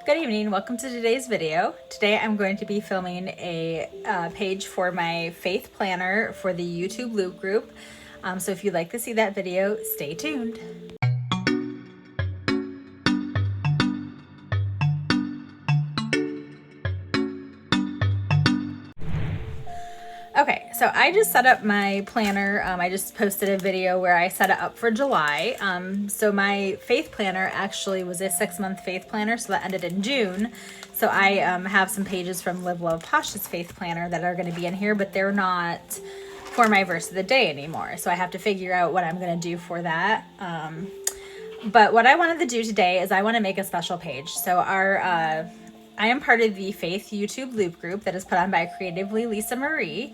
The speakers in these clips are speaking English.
Good evening, welcome to today's video. Today I'm going to be filming a page for my faith planner for the YouTube Loop group. So if you'd like to see that video, stay tuned. Okay, so I just set up my planner. I just posted a video where I set it up for July. So my faith planner actually was a 6-month faith planner, so that ended in June. So I have some pages from Live Love Posh's faith planner that are going to be in here, but they're not for my verse of the day anymore. So I have to figure out what I'm going to do for that. But what I wanted to do today is I want to make a special page. So I am part of the Faith YouTube Loop group that is put on by Creatively Lisa Marie.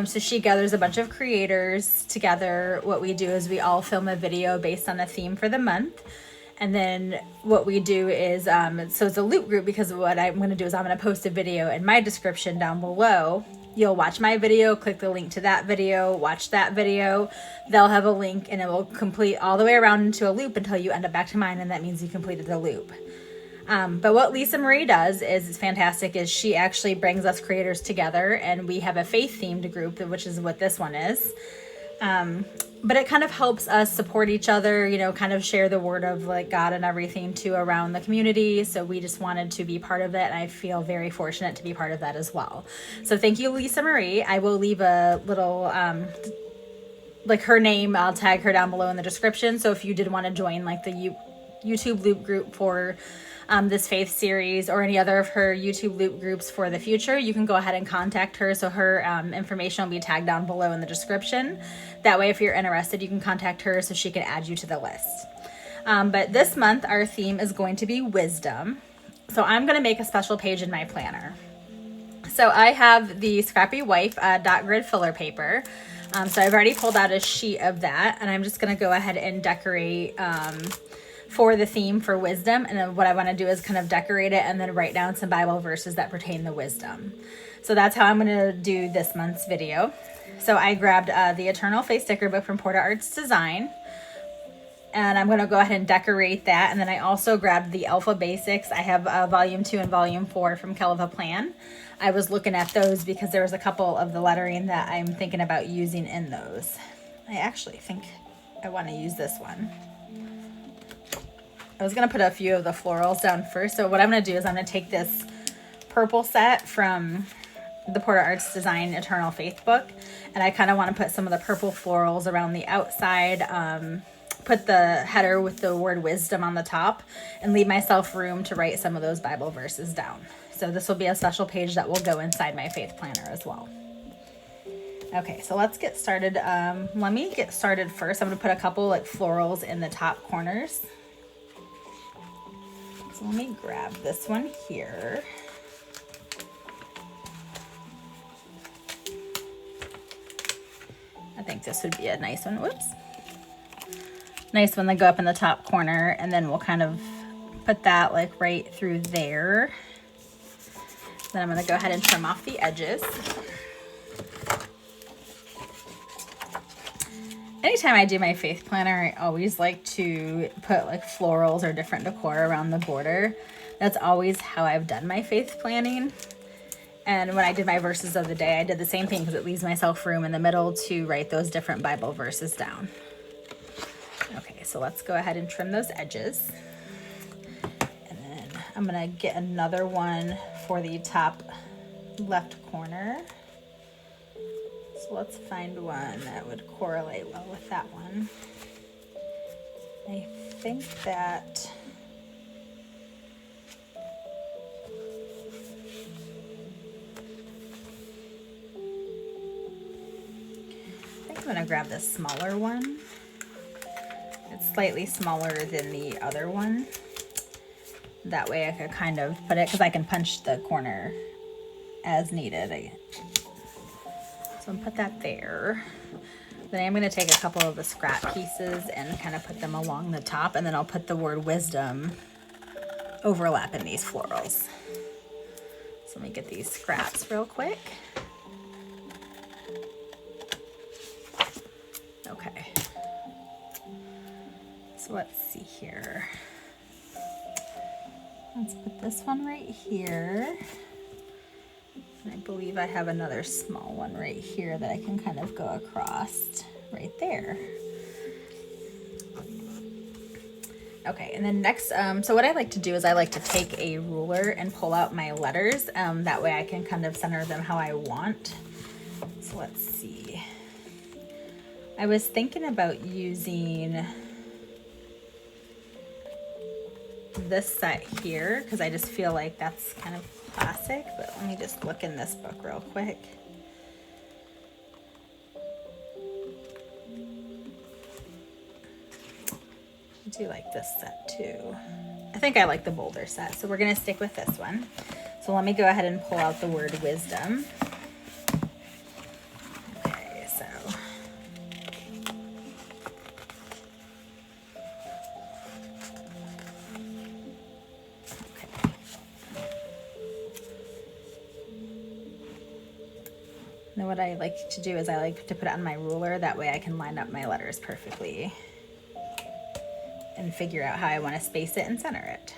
So she gathers a bunch of creators together. What we do is we all film a video based on a theme for the month. And then what we do is, so it's a loop group because what I'm going to do is I'm going to post a video in my description down below. You'll watch my video, click the link to that video, watch that video. They'll have a link and it will complete all the way around into a loop until you end up back to mine, and that means you completed the loop. But what Lisa Marie does is fantastic, is she actually brings us creators together and we have a faith themed group, which is what this one is. But it kind of helps us support each other, you know, kind of share the word of like God and everything too around the community. So we just wanted to be part of it. And I feel very fortunate to be part of that as well. So thank you, Lisa Marie. I will leave a little, like her name, I'll tag her down below in the description. So if you did want to join like the YouTube Loop group for this faith series or any other of her YouTube Loop groups for the future, you can go ahead and contact her. So her information will be tagged down below in the description. That way, if you're interested, you can contact her so she can add you to the list. But this month, our theme is going to be wisdom. So I'm going to make a special page in my planner. So I have the Scrappy Wife dot grid filler paper. So I've already pulled out a sheet of that, and I'm just going to go ahead and decorate for the theme for wisdom. And then what I want to do is kind of decorate it and then write down some Bible verses that pertain to wisdom. So that's how I'm going to do this month's video. So I grabbed the Eternal Faith sticker book from Porta Arts Design, and I'm going to go ahead and decorate that. And then I also grabbed the Alpha Basics. I have volume 2 and volume 4 from Kell Plan. I was looking at those because there was a couple of the lettering that I'm thinking about using in those. I actually think I want to use this one. I was going to put a few of the florals down first. So what I'm going to do is I'm going to take this purple set from the Porta Arts Design Eternal Faith book, and I kind of want to put some of the purple florals around the outside, put the header with the word wisdom on the top, and leave myself room to write some of those Bible verses down. So this will be a special page that will go inside my faith planner as well. Okay, so let's get started. Let me get started first. I'm going to put a couple like florals in the top corners. So let me grab this one here. I think this would be a nice one. Whoops. Nice one to go up in the top corner, and then we'll kind of put that like right through there. Then I'm going to go ahead and trim off the edges. Anytime I do my faith planner, I always like to put like florals or different decor around the border. That's always how I've done my faith planning. And when I did my verses of the day, I did the same thing because it leaves myself room in the middle to write those different Bible verses down. Okay, so let's go ahead and trim those edges. And then I'm going to get another one for the top left corner. So let's find one that would correlate well with that one. I think that I'm going to grab this smaller one. It's slightly smaller than the other one. That way I could kind of put it, because I can punch the corner as needed. So I'm put that there. Then I'm going to take a couple of the scrap pieces and kind of put them along the top, and then I'll put the word wisdom overlap in these florals. So let me get these scraps real quick. Okay. So let's see here. Let's put this one right here. And I believe I have another small one right here that I can kind of go across right there. Okay, and then next, so what I like to do is I like to take a ruler and pull out my letters. That way I can kind of center them how I want. So let's see. I was thinking about using this set here because I just feel like that's kind of classic, but let me just look in this book real quick. I do like this set too. I think I like the bolder set, so we're gonna stick with this one. So let me go ahead and pull out the word wisdom. Okay, so okay. Now what I like to do is I like to put it on my ruler, that way I can line up my letters perfectly and figure out how I want to space it and center it.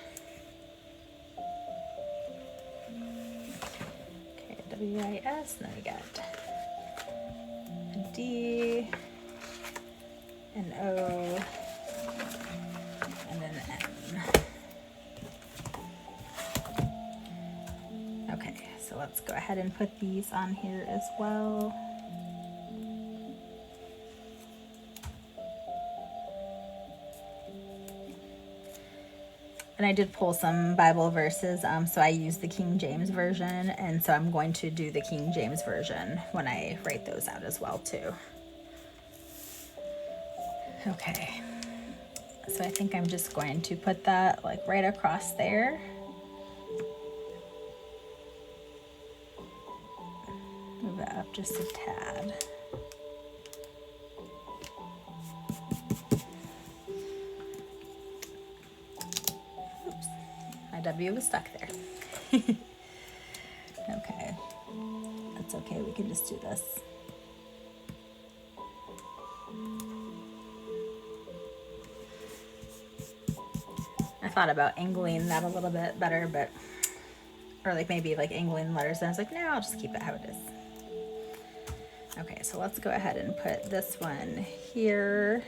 Okay, W-I-S, and then we got a D, an O, and an M. Okay, so let's go ahead and put these on here as well. And I did pull some Bible verses, so I use the King James Version, and so I'm going to do the King James Version when I write those out as well too. Okay, so I think I'm just going to put that like right across there. Move it up just a tad. W was stuck there. Okay, that's okay, we can just do this. I thought about angling that a little bit better, but, or like maybe like angling letters, and I was like, no, I'll just keep it how it is. Okay, so let's go ahead and put this one here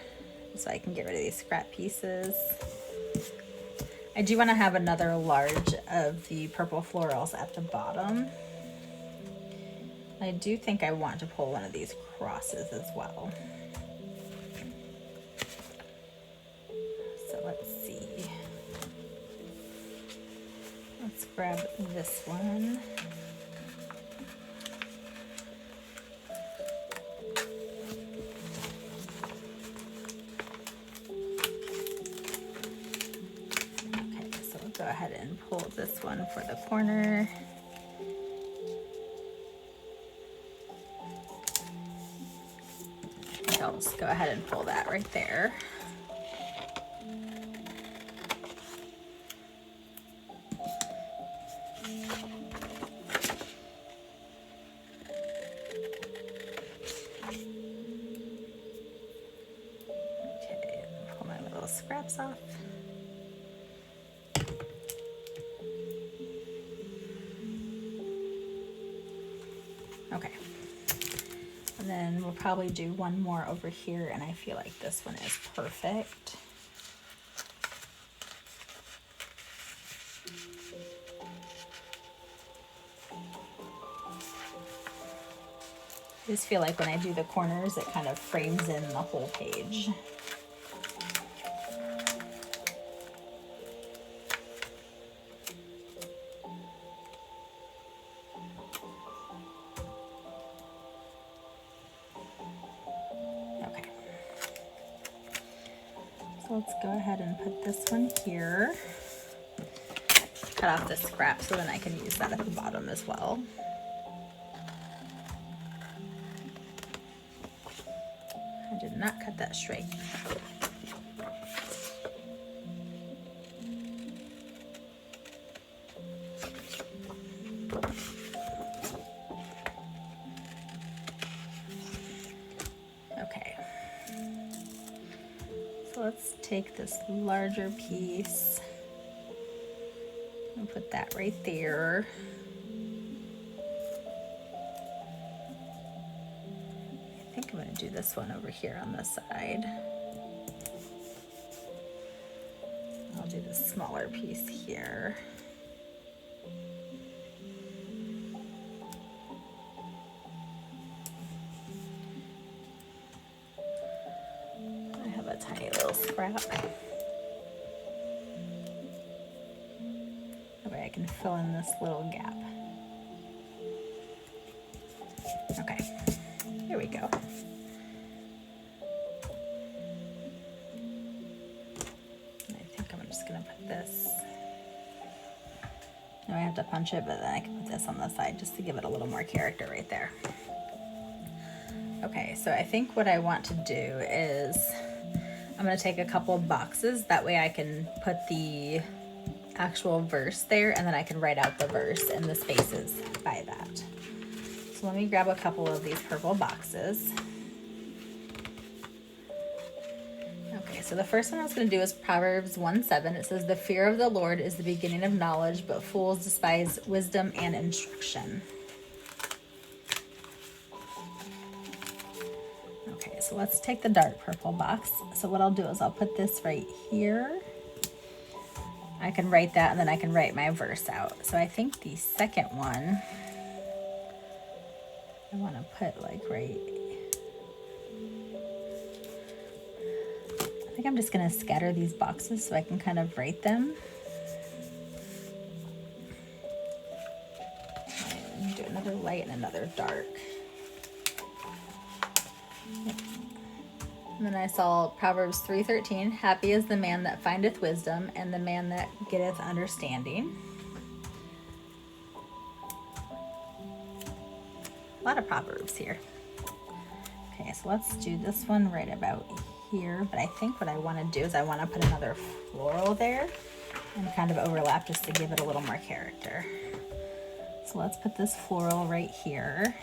so I can get rid of these scrap pieces. I do want to have another large of the purple florals at the bottom. I do think I want to pull one of these crosses as well. So let's see. Let's grab this one. Go ahead and pull this one for the corner. I'll just go ahead and pull that right there. Okay, pull my little scraps off. Okay, and then we'll probably do one more over here, and I feel like this one is perfect. I just feel like when I do the corners, it kind of frames in the whole page. Let's go ahead and put this one here. Cut off this scrap so then I can use that at the bottom as well. I did not cut that straight. Okay. So let's take this larger piece I'll put that right there. I think I'm going to do this one over here on this side. I'll do the smaller piece here. I have a tiny little scrap. That way I can fill in this little gap. Okay, here we go. This. Now I have to punch it, but then I can put this on the side just to give it a little more character right there. Okay, so I think what I want to do is I'm going to take a couple of boxes. That way I can put the actual verse there, and then I can write out the verse and the spaces by that. So let me grab a couple of these purple boxes. So the first one I was going to do is Proverbs 1:7. It says, "The fear of the Lord is the beginning of knowledge, but fools despise wisdom and instruction." Okay, so let's take the dark purple box. So what I'll do is I'll put this right here. I can write that, and then I can write my verse out. So I think the second one, I want to put like right... I think I'm just going to scatter these boxes so I can kind of write them. And do another light and another dark. And then I saw Proverbs 3:13, "Happy is the man that findeth wisdom, and the man that getteth understanding." A lot of Proverbs here. Okay, so let's do this one right about here, but I think what I want to do is I want to put another floral there and kind of overlap just to give it a little more character. So let's put this floral right here.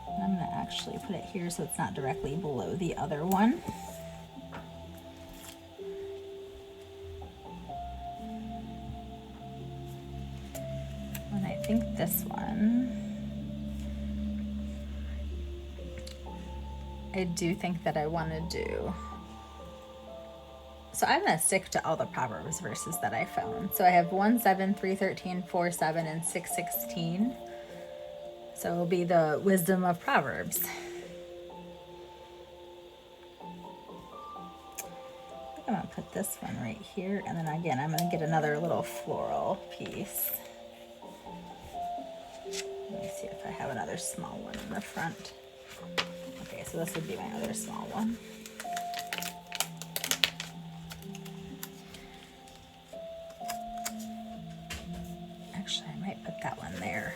And I'm going to actually put it here so it's not directly below the other one. And I think this one, I do think that I want to do. So I'm going to stick to all the Proverbs verses that I found. So I have 1:7, 3:13, 4:7, and 6:16. So it'll be the wisdom of Proverbs. I think I'm going to put this one right here. And then again, I'm going to get another little floral piece. Let me see if I have another small one in the front. Okay, so this would be my other small one. Actually, I might put that one there.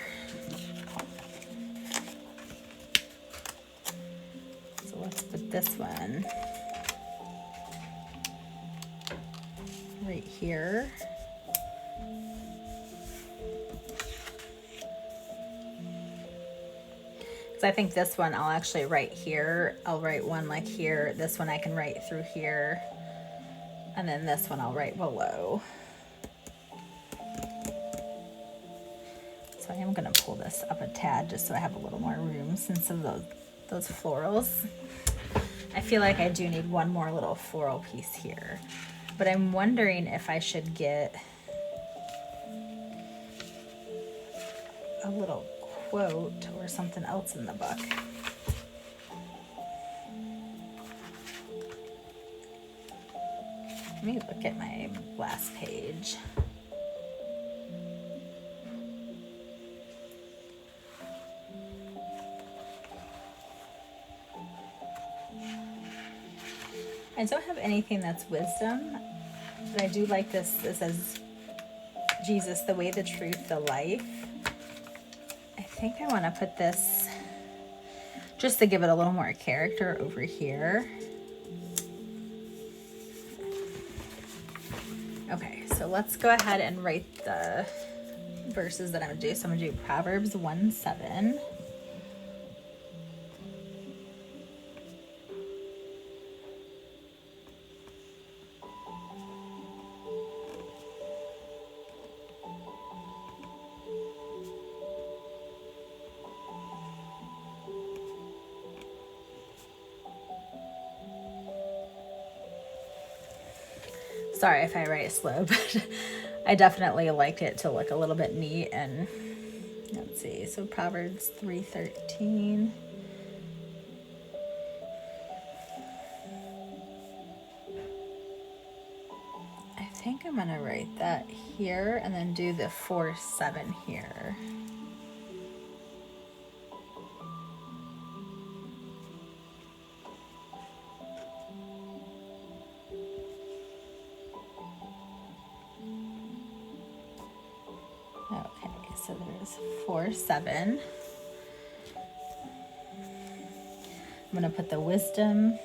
So let's put this one right here. I think this one I'll actually write here. I'll write one like here. This one I can write through here. And then this one I'll write below. So I am going to pull this up a tad just so I have a little more room since of those florals. I feel like I do need one more little floral piece here. But I'm wondering if I should get a little quote or something else in the book. Let me look at my last page. I don't have anything that's wisdom, but I do like this. It says, Jesus, the way, the truth, the life. I think I want to put this just to give it a little more character over here. Okay, so let's go ahead and write the verses that I'm going to do. So I'm going to do Proverbs 1:7. Sorry if I write slow, but I definitely liked it to look a little bit neat. And let's see, so Proverbs 3:13. I think I'm gonna write that here and then do the 4:7 here. Okay, so there's 4:7. I'm gonna put the wisdom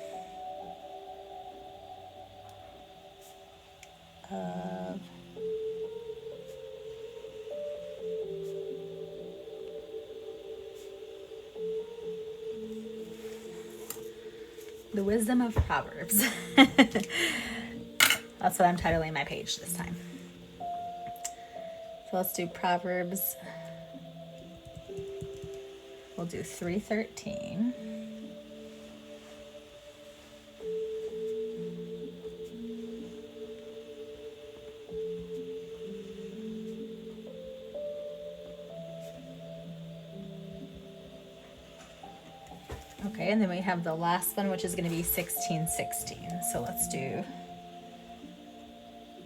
of Proverbs. That's what I'm titling my page this time. So let's do Proverbs. We'll do 3:13. Okay, and then we have the last one, which is going to be 16:16. So let's do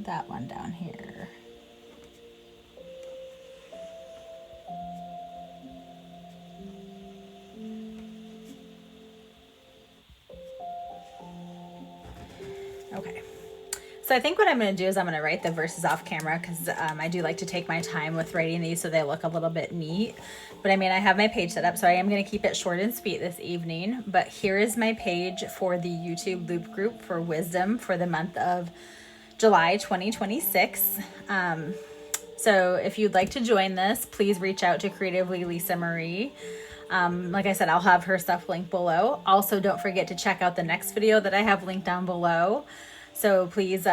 that one down here. Okay. So I think what I'm going to do is I'm going to write the verses off camera because I do like to take my time with writing these so they look a little bit neat. But I mean, I have my page set up, so I am going to keep it short and sweet this evening. But here is my page for the YouTube loop group for wisdom for the month of July 2026. So if you'd like to join this, please reach out to Creatively Lisa Marie. Like I said, I'll have her stuff linked below. Also, don't forget to check out the next video that I have linked down below. So please,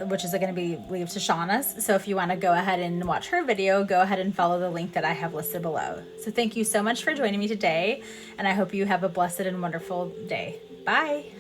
which is going to be Leave to Shauna's. So if you want to go ahead and watch her video, go ahead and follow the link that I have listed below. So thank you so much for joining me today, and I hope you have a blessed and wonderful day. Bye.